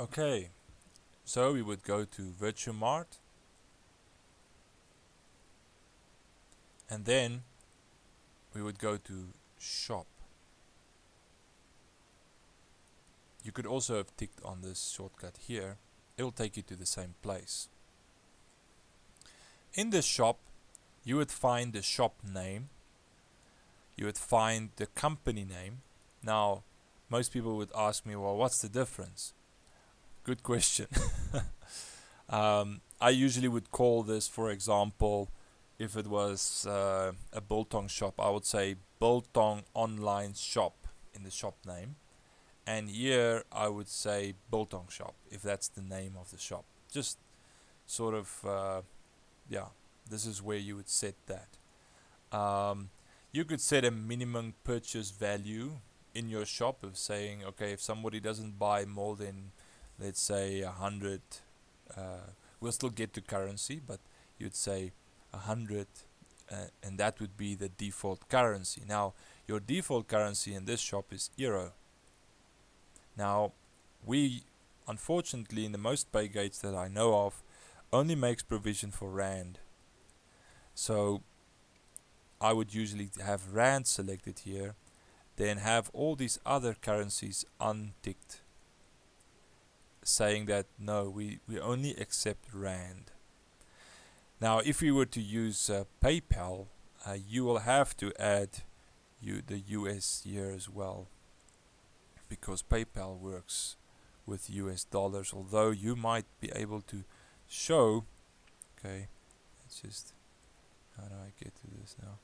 Okay, so we would go to Virtuemart, and then we would go to shop. You could also have ticked on this shortcut here. It will take you to the same place. In the shop, you would find the shop name. You would find the company name. Now, most people would ask me, well, what's the difference? Good question. I usually would call this, for example, if it was a biltong shop, I would say biltong online shop in the shop name. And here I would say biltong shop, if that's the name of the shop. Just sort of, yeah, this is where you would set that. You could set a minimum purchase value in your shop of saying, okay, if somebody doesn't buy more than, let's say, 100, we'll still get to currency, but you'd say 100, and that would be the default currency. Now, your default currency in this shop is euro. Now, we, unfortunately, in the most pay gates that I know of, only makes provision for rand. So I would usually have rand selected here, then have all these other currencies unticked, saying that no, we only accept rand. Now, if we were to use PayPal, you will have to add the US here as well, because PayPal works with US dollars, although you might be able to show, okay, let's just, how do I get to this now?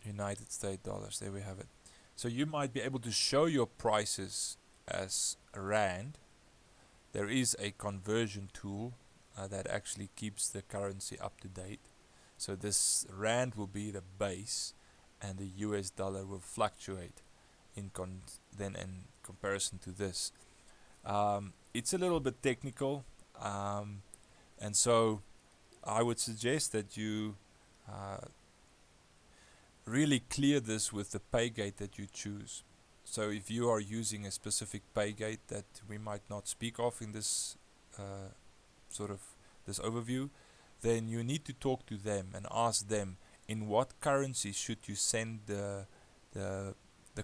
United States dollars, there we have it. So you might be able to show your prices as rand. There is a conversion tool that actually keeps the currency up to date. So this rand will be the base, and the US dollar will fluctuate in comparison to this. It's a little bit technical, and so I would suggest that you really clear this with the pay gate that you choose. So if you are using a specific pay gate that we might not speak of in this this overview, then you need to talk to them and ask them in what currency should you send the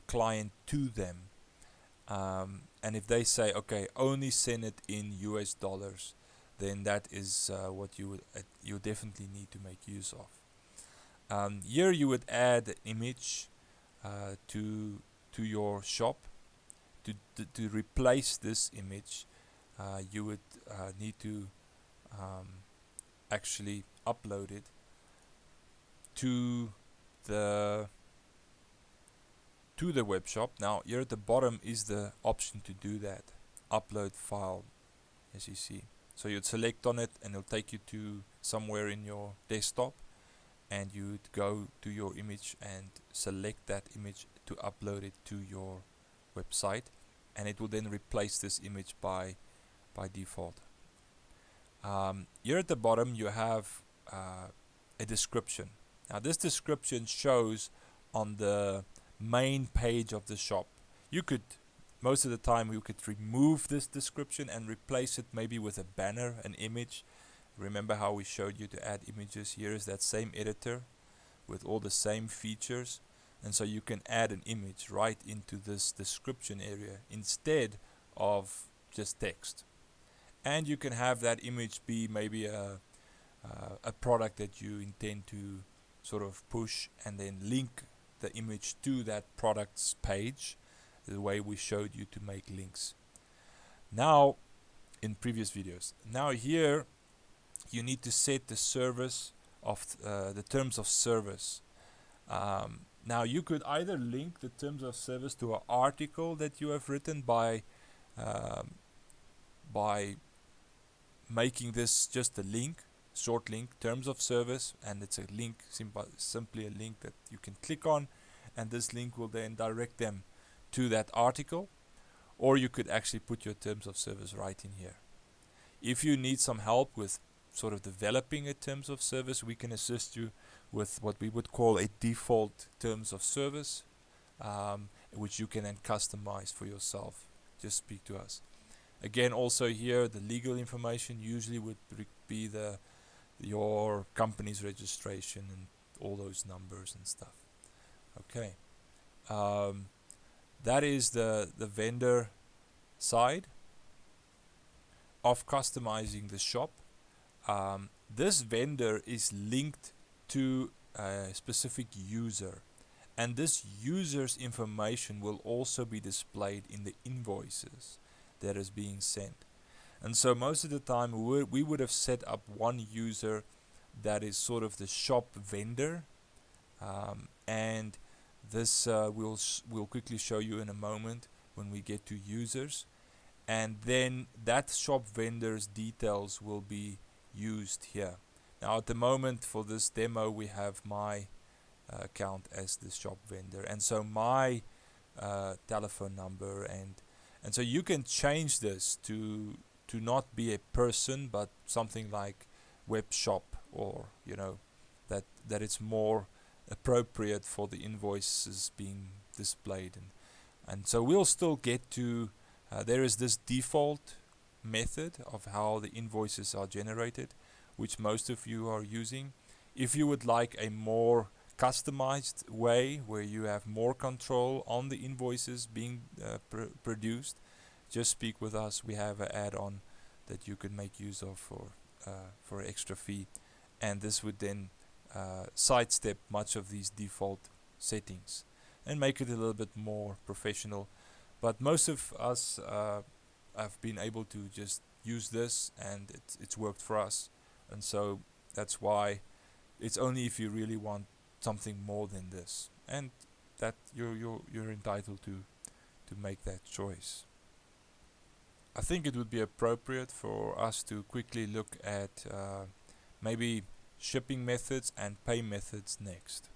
client to them. And if they say, okay, only send it in US dollars, then that is what you definitely need to make use of. Here you would add an image to your shop. To replace this image, you would need to actually upload it to the web shop. Now here at the bottom is the option to do that, upload file, as you see. So you'd select on it and it'll take you to somewhere in your desktop, and you'd go to your image and select that image to upload it to your website, and it will then replace this image by default. Here at the bottom you have a description. Now this description shows on the main page of the shop. You could, most of the time, you could remove this description and replace it maybe with a banner, an image. Remember how we showed you to add images? Here is that same editor with all the same features, and so you can add an image right into this description area instead of just text. And you can have that image be maybe a product that you intend to sort of push, and then link the image to that product's page, the way we showed you to make links now in previous videos. Now here you need to set the service of the terms of service. Now you could either link the terms of service to an article that you have written by making this just a link, short link, terms of service, and it's a link, simply a link that you can click on, and this link will then direct them to that article. Or you could actually put your terms of service right in here. If you need some help with sort of developing a terms of service, we can assist you with what we would call a default terms of service, which you can then customize for yourself. Just speak to us. Again, also here the legal information usually would be your company's registration and all those numbers and stuff. Okay, that is the vendor side of customizing the shop. This vendor is linked to a specific user, and this user's information will also be displayed in the invoices that is being sent. And so most of the time we would have set up one user that is sort of the shop vendor, and this we'll quickly show you in a moment when we get to users. And then that shop vendor's details will be used here. Now at the moment for this demo we have my account as the shop vendor, and so my telephone number, and so you can change this to not be a person but something like web shop, or that it's more appropriate for the invoices being displayed. And so we'll still get to there is this default method of how the invoices are generated, which most of you are using. If you would like a more customized way where you have more control on the invoices being produced, just speak with us. We have an add-on that you can make use of for extra fee, and this would then sidestep much of these default settings and make it a little bit more professional. But most of us have been able to just use this, and it's worked for us. And so that's why it's only if you really want something more than this, and that you're entitled to make that choice. I think it would be appropriate for us to quickly look at maybe shipping methods and pay methods next.